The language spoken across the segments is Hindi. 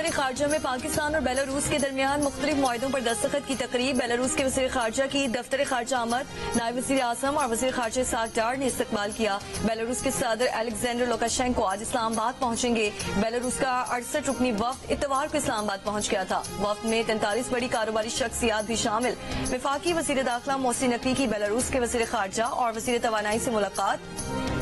दफ्तर खारजा में पाकिस्तान और बेलारूस के दरमियान मुख्तलिफ मुआहदों पर दस्तखत की तकरीब। बेलारूस के वज़ीर खारजा की दफ्तर खारजा आमद नायब वज़ीर आज़म और वज़ीर खारजा साक डार ने इस्तकबाल किया। बेलारूस के सदर अलेक्जेंडर लुकाशेंको आज इस्लामाबाद पहुंचेंगे। बेलारूस का 68 रुकनी वफ्द इतवार को इस्लामाबाद पहुंच गया था। वफ्द में 43 बड़ी कारोबारी शख्सियात भी शामिल। वफाकी वज़ीर दाखिला मोहसिन नकवी की बेलारूस के वज़ीर खारजा और वज़ीर तवानाई से मुलाकात।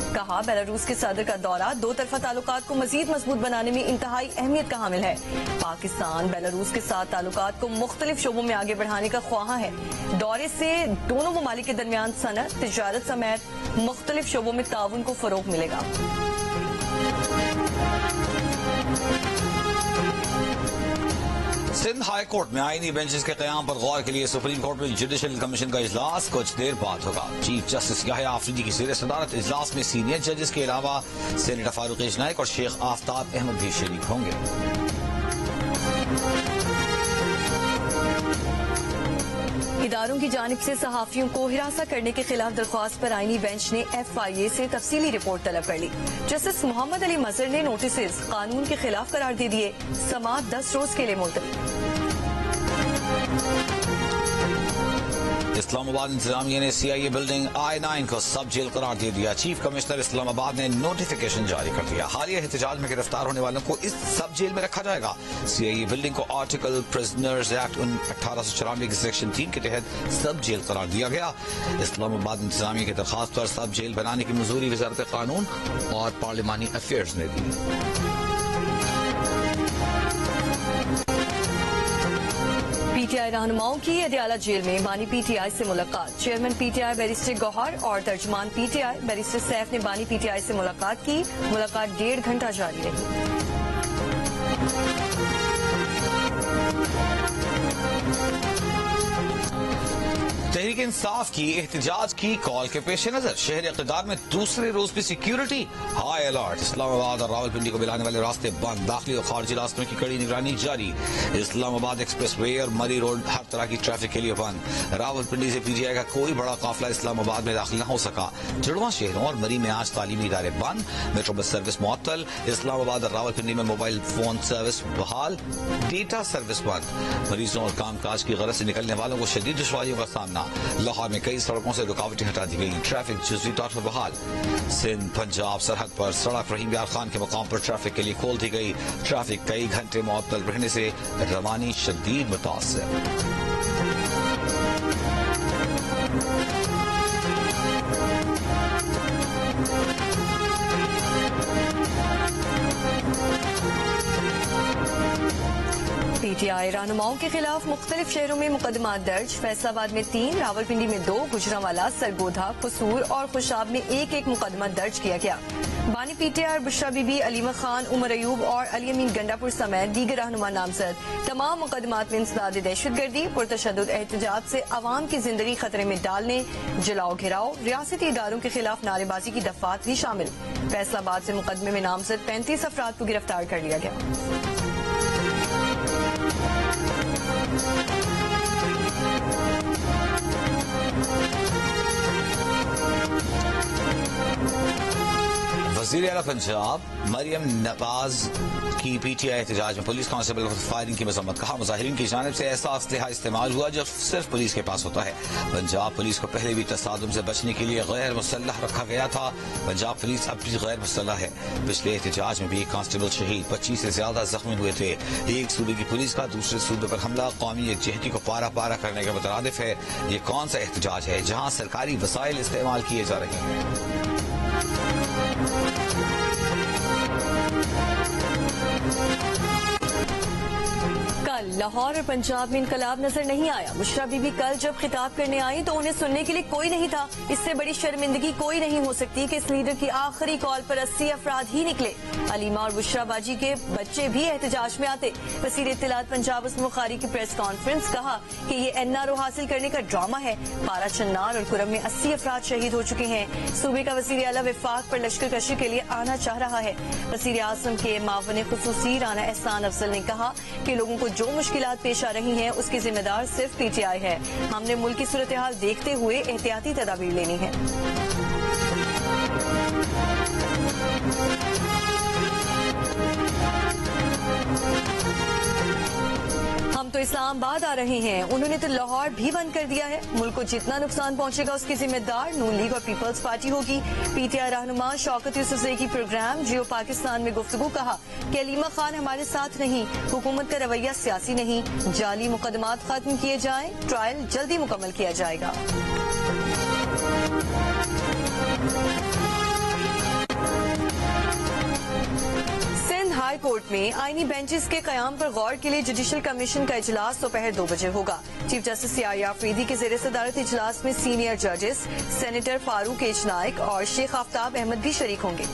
कहा, बेलारूस के सदर का दौरा दो तरफा ताल्लुकात को मजीद मजबूत बनाने में इंतहाई अहमियत का हामिल है। पाकिस्तान बेलारूस के साथ ताल्लुकात को मुख्तलिफ शोबों में आगे बढ़ाने का ख्वाहा है। दौरे से दोनों ममालिक के दरमियान सनत, तिजारत समेत मुख्तलिफ शोबों में ताउन को फरोग मिलेगा। सिंध हाई कोर्ट में आईनी बेंचेस के कयाम पर गौर के लिए सुप्रीम कोर्ट में जुडिशल कमीशन का इजलास कुछ देर बाद होगा। चीफ जस्टिस याहिया आफरीदी की ज़ेर सदारत इजलास में सीनियर जजेस के अलावा सेनेटर फारूक इजनाइक और शेख आफ्ताब अहमद भी शरीक होंगे। इदारों की जानिब से सहाफियों को हिरासा करने के खिलाफ दरख्वास्त पर आईनी बेंच ने FIA से तफसीली रिपोर्ट तलब कर ली। जस्टिस मोहम्मद अली मजहर ने नोटिस कानून के खिलाफ करार दे दिए। समाअत 10 रोज के लिए मुलतवी। इस्लामाबाद इंतजामिया ने CIA बिल्डिंग I9 को सब जेल करार दे दिया। चीफ कमिश्नर इस्लामाबाद ने नोटिफिकेशन जारी कर दिया। हालिया एहतजाज में गिरफ्तार होने वालों को इस सब जेल में रखा जाएगा। CIA बिल्डिंग को आर्टिकल प्रिजनर्स एक्ट 1894 के सेक्शन 3 के तहत सब जेल करार दिया गया। इस्लामाबाद इंतजामिया की दरखास्त पर सब जेल बनाने की मंजूरी वजारत कानून और पार्लिमानी अफेयर्स ने दी। PTI रहनुमाओं की अदियाला जेल में बानी PTI से मुलाकात। चेयरमैन PTI बैरिस्टर गौहर और तर्जमान PTI बैरिस्टर सैफ ने बानी PTI से मुलाकात की। मुलाकात 1.5 घंटा जारी रही। तहरीक इंसाफ की एहतजाज की कॉल के पेश नजर शहर इक़्तिदार में दूसरे रोज भी सिक्योरिटी हाई अलर्ट। इस्लामाबाद और रावलपिंडी को मिलाने वाले रास्ते बंद, दाखिली और खारजी रास्तों की कड़ी निगरानी जारी। इस्लामाबाद एक्सप्रेसवे और मरी रोड हर तरह की ट्रैफिक के लिए बंद। रावलपिंडी से PTI का कोई बड़ा काफिला इस्लामाबाद में दाखिल न हो सका। जुड़वा शहरों और मरी में आज तालीमी इदारे बंद, मेट्रो बस सर्विस मुअत्तल। इस्लामाबाद और रावलपिंडी में मोबाइल फोन सर्विस बहाल, डेटा सर्विस बंद। मरीजों और कामकाज की गरज से निकलने वालों को शदीद दुश्वारियों का सामना। लाहौर में कई सड़कों से रुकावटें हटा दी गई। ट्रैफिक जुज़वी तौर पर बहाल। सिंध पंजाब सरहद पर सड़क रहीम यार खान के मकाम पर ट्रैफिक के लिए खोल दी गई। ट्रैफिक कई घंटे मुअत्तल रहने से रवानी शदीद मुतासिर। PTI रहनुमाओं के खिलाफ मुख्तलिफ शहरों में मुकदमा दर्ज। फैसलाबाद में 3, रावलपिंडी में 2, गुजरांवाला, सरगोधा, कसूर और खुशाब में एक मुकदमा दर्ज किया गया। बानी PTI और बुशरा बीबी, अलीमा खान, उमर अयूब और अली अमीन गंडापुर समेत दीगर रहनुमा नामजद। तमाम मुकदमात में इंसदाद दहशतगर्दी, पुरतशद्दुद एहतजाज से अवाम की जिंदगी खतरे में डालने, जलाओ घिराओ, रियासती इदारों के खिलाफ नारेबाजी की दफात भी शामिल। फैसलाबाद से मुकदमे में नामजद 35 अफराद को गिरफ्तार कर लिया गया। वज़ीर आला पंजाब मरियम नवाज की PTI एहतजाज में पुलिस कांस्टेबल फायरिंग की मजम्मत। कहा, मुजाहिरीन की जानिब से ऐसा असलहा इस्तेमाल हुआ जो सिर्फ पुलिस के पास होता है। पंजाब पुलिस को पहले भी तसादुम से बचने के लिए गैर मुसल्लह रखा गया था। पंजाब पुलिस अब भी गैर मुसल्लह है। पिछले एहतजाज में भी एक कांस्टेबल शहीद, 25 से ज्यादा जख्मी हुए थे। एक सूबे की पुलिस का दूसरे सूबे पर हमला कौमी यकजहती को पारा पारा करने के मुतरादिफ है। ये कौन सा एहतजाज है जहाँ सरकारी वसाइल इस्तेमाल किए जा रहे हैं। कल लाहौर और पंजाब में इनकलाब नजर नहीं आया। बुशरा बीबी कल जब खिताब करने आई तो उन्हें सुनने के लिए कोई नहीं था। इससे बड़ी शर्मिंदगी कोई नहीं हो सकती कि इस लीडर की आखिरी कॉल पर 80 अफराद ही निकले। अलीमा और बुशरा बाजी के बच्चे भी एहतजाज में आते। वज़ीर इत्तलात पंजाब उस्मान बुखारी की प्रेस कॉन्फ्रेंस, कहा कि ये NRO हासिल करने का ड्रामा है। पारा चन्नार और कुरम में 80 अफराद शहीद हो चुके हैं। सूबे का वज़ीर आला विफाक पर लश्कर कशी के लिए आना चाह रहा है। वज़ीर आज़म के मावन खुसूसी राना एहसान अफजल ने कहा कि लोगों को जो मुश्किलात पेश आ रही हैं उसकी जिम्मेदार सिर्फ PTI है। हमने मुल्क की सूरत हाल देखते हुए एहतियाती तदाबीर लेनी है। तो इस्लामाबाद आ रहे हैं, उन्होंने तो लाहौर भी बंद कर दिया है। मुल्क को जितना नुकसान पहुंचेगा उसकी जिम्मेदार नून लीग और पीपल्स पार्टी होगी। पीटीआई रहनुमा शौकत यूसुफजई की प्रोग्राम जियो पाकिस्तान में गुफ्तगू कहा कि अलीमा खान हमारे साथ नहीं, हुकूमत का रवैया सियासी नहीं, जाली मुकदमात खत्म किए जाएं, ट्रायल जल्दी मुकम्मल किया जाएगा। हाई कोर्ट में आईनी बेंचेस के कयाम पर गौर के लिए जुडिशल कमीशन का इजलास दोपहर 2 बजे होगा। चीफ जस्टिस सीआर आफरीदी के ज़ेरे सदारत इजलास में सीनियर जजेस सेनेटर फारूक एच नाइक और शेख आफ्ताब अहमद भी शरीक होंगे।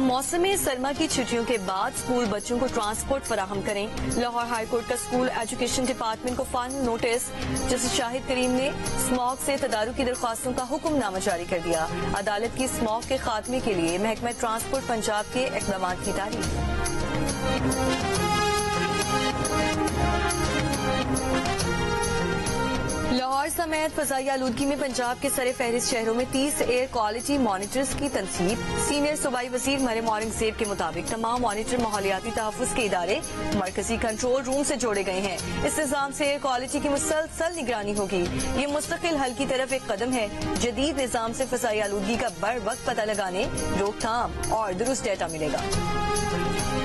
मौसम सरमा की छुट्टियों के बाद स्कूल बच्चों को ट्रांसपोर्ट फराहम करें। लाहौर हाई कोर्ट का स्कूल एजुकेशन डिपार्टमेंट को फाइनल नोटिस। जस्टिस शाहिद करीम ने स्मॉग से तदारुक की दरख्वास्तों का हुक्मनामा जारी कर दिया। अदालत की स्मॉग के खात्मे के लिए महकमा ट्रांसपोर्ट पंजाब के इक़दाम की तारीफ। लाहौर समेत फजाई आलूदगी में पंजाब के सरे फहरिस्त शहरों में 30 एयर क्वालिटी मॉनिटर्स की तनसीब। सीनियर सूबाई वजीर मरियम औरंगजेब के मुताबिक तमाम मॉनिटर माहौलियाती तहफ़्फ़ुज़ के इदारे मरकजी कंट्रोल रूम से जोड़े गए हैं। इस निज़ाम से एयर क्वालिटी की मुसलसल निगरानी होगी। ये मुस्तकिल हल की तरफ एक कदम है। जदीद निज़ाम से फजाई आलूदगी का बर वक्त पता लगाने, रोकथाम और दुरुस्त डेटा मिलेगा।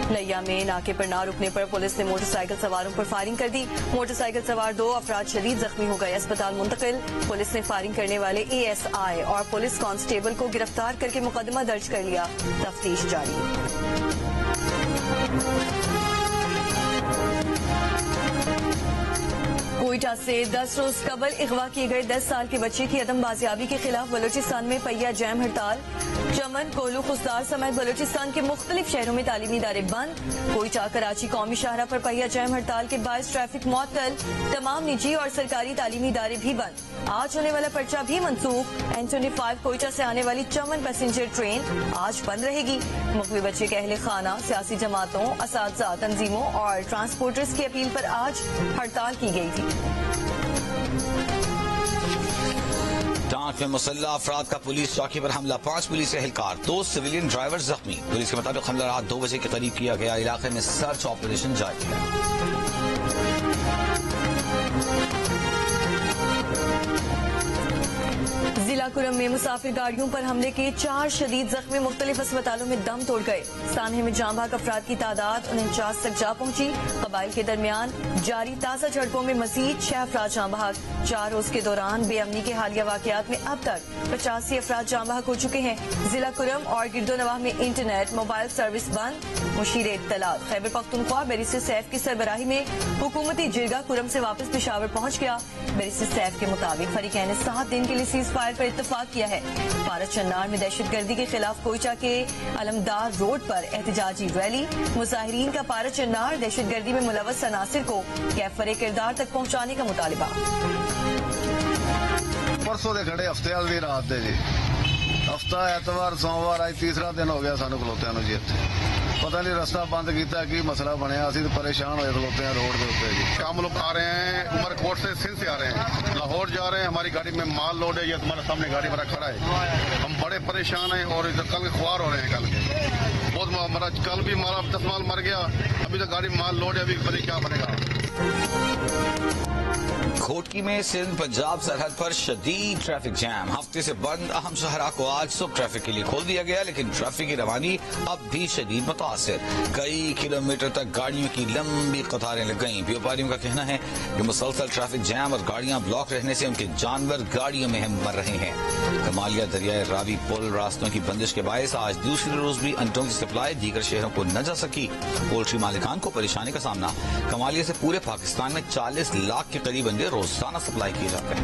लिया में नाके पर ना रुकने पर पुलिस ने मोटरसाइकिल सवारों पर फायरिंग कर दी। मोटरसाइकिल सवार 2 अफराद शदीद जख्मी हो गए, अस्पताल मुंतकिल। पुलिस ने फायरिंग करने वाले ASI और पुलिस कांस्टेबल को गिरफ्तार करके मुकदमा दर्ज कर लिया। तफ्तीश जारी। कोयटा से 10 रोज कबल अगवा किए गए 10 साल के बच्चे की अदम बाजियाबी के खिलाफ बलोचिस्तान में पहिया जैम हड़ताल। चमन, कोलू, खुसदार समेत बलोचिस्तान के मुख्तलिफ शहरों में तालीमी इदारे बंद। कोयटा कराची कौमी शाहरा पर पहिया जैम हड़ताल के बायस ट्रैफिक मुअत्तल। तमाम निजी और सरकारी तालीमी इदारे भी बंद। आज होने वाला पर्चा भी मनसूख। N25 कोयटा से आने वाली चमन पैसेंजर ट्रेन आज बंद रहेगी। मुख्तलिफ बच्चे के अहले खाना, सियासी जमातों, असातिज़ा, तंजीमों और ट्रांसपोर्टर्स की अपील पर आज हड़ताल की गई थी। टांक में मुसल्ला अफराद का पुलिस चौकी पर हमला, 5 पुलिस एहलकार, 2 सिविलियन ड्राइवर जख्मी। पुलिस के मुताबिक हमला रात 2 बजे के करीब किया गया। इलाके में सर्च ऑपरेशन जारी है। जिला कुरम में मुसाफिर गाड़ियों पर हमले के 4 शदीद जख्मी मुख्तलिफ अस्पतालों में दम तोड़ गए। सानहे में जाम भाग अफराद की तादाद 49 तक जा पहुंची। कबाइल के दरमियान जारी ताज़ा झड़पों में मजीद 6 अफराद जाम भाग। 4 रोज के दौरान बेअमनी के हालिया वाकयात में अब तक 85 अफराद जाम भाग हो चुके हैं। जिला कुरम और गिरदोनवाह में इंटरनेट मोबाइल सर्विस बंद। मुशीर इत्तलात खैबर पख्तूनख्वा बैरिस्टर सैफ की सरबराही में हुकूमती जिरगा कुरम से वापस पेशावर पहुंच गया। बैरिस्टर सैफ के मुताबिक फरीकैन ने 7 दिन के लिए सीज फायर पर इत्तफाक किया है। भारत चन्नार में दहशतगर्दी के खिलाफ कोयटा के अलमदार रोड पर एहतजाजी रैली। मुजाहिरीन का भारत चन्नार दहशतगर्दी में मुलव्वस अनासिर को कैफरे किरदार तक पहुंचाने का मुतालबा। परसों के खड़े हफ्ते वाली रात दे जी, हफ्ता एतवार सोमवार आज तीसरा दिन हो गया सानू खलोत्या जी। इत्थे पता नहीं रास्ता बंद किया, की मसला बनया, असं परेशान हो खलोते हैं रोड के उत्ते जी। हम लोग आ रहे हैं उमरकोट से, सिंध से आ रहे हैं, लाहौर जा रहे हैं। हमारी गाड़ी में माल लोड है, ये तुम्हारे सामने गाड़ी मेरा खड़ा है। हम बड़े परेशान हैं और इधर कल के खुआर हो रहे हैं। कल के बहुत हमारा कल भी हमारा 10 माल मर गया। अभी तो गाड़ी माल लोड है, अभी पता नहीं क्या बनेगा। खोटकी में सिंध पंजाब सरहद पर शदीद ट्रैफिक जैम। हफ्ते से बंद अहम शहरा को आज सुबह ट्रैफिक के लिए खोल दिया गया, लेकिन ट्रैफिक की रवानी अब भी शदीद मुतासिर। कई किलोमीटर तक गाड़ियों की लंबी कतारें लग गईं। व्यापारियों का कहना है कि मुसलसल ट्रैफिक जैम और गाड़ियां ब्लॉक रहने से उनके जानवर गाड़ियों में मर रहे हैं। कमालिया दरियाए रावी पुल रास्तों की बंदिश के बायस आज दूसरे रोज भी अंडों की सप्लाई दीगर शहरों को न जा सकी। पोल्ट्री मालिकान को परेशानी का सामना। कमालिया से पूरे पाकिस्तान में 40 लाख के करीब अंडे रोजाना सप्लाई किए जाते हैं।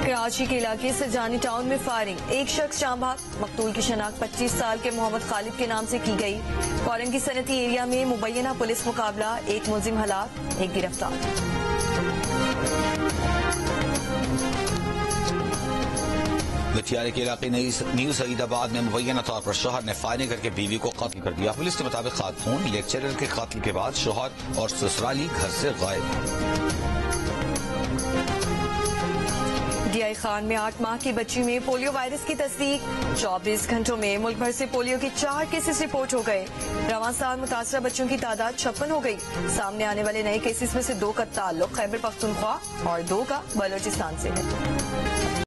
कराची के इलाके से जानी टाउन में फायरिंग, एक शख्स जाम भाग। मकतूल की शनाख्त 25 साल के मोहम्मद खालिद के नाम से की गई। कोरंग की सनती एरिया में मुबैना पुलिस मुकाबला, एक मुलजिम हलाक, एक गिरफ्तार। बटियाले के इलाके न्यू सईदाबाद में मुबैना तौर पर शोहर ने फायरिंग करके बीवी को कत्ल कर दिया। पुलिस के मुताबिक खातून लेक्चरर के कत्ल के बाद शोहर और ससुराली घर से गायब। डीआई खान में 8 माह की बच्ची में पोलियो वायरस की तस्दीक। 24 घंटों में मुल्क भर से पोलियो के 4 केसेस रिपोर्ट हो गए। रवां साल मुतासरा बच्चों की तादाद 56 हो गई। सामने आने वाले नए केसेस में से 2 का ताल्लुक खैबर पख्तूनख्वा और 2 का बलोचिस्तान से है।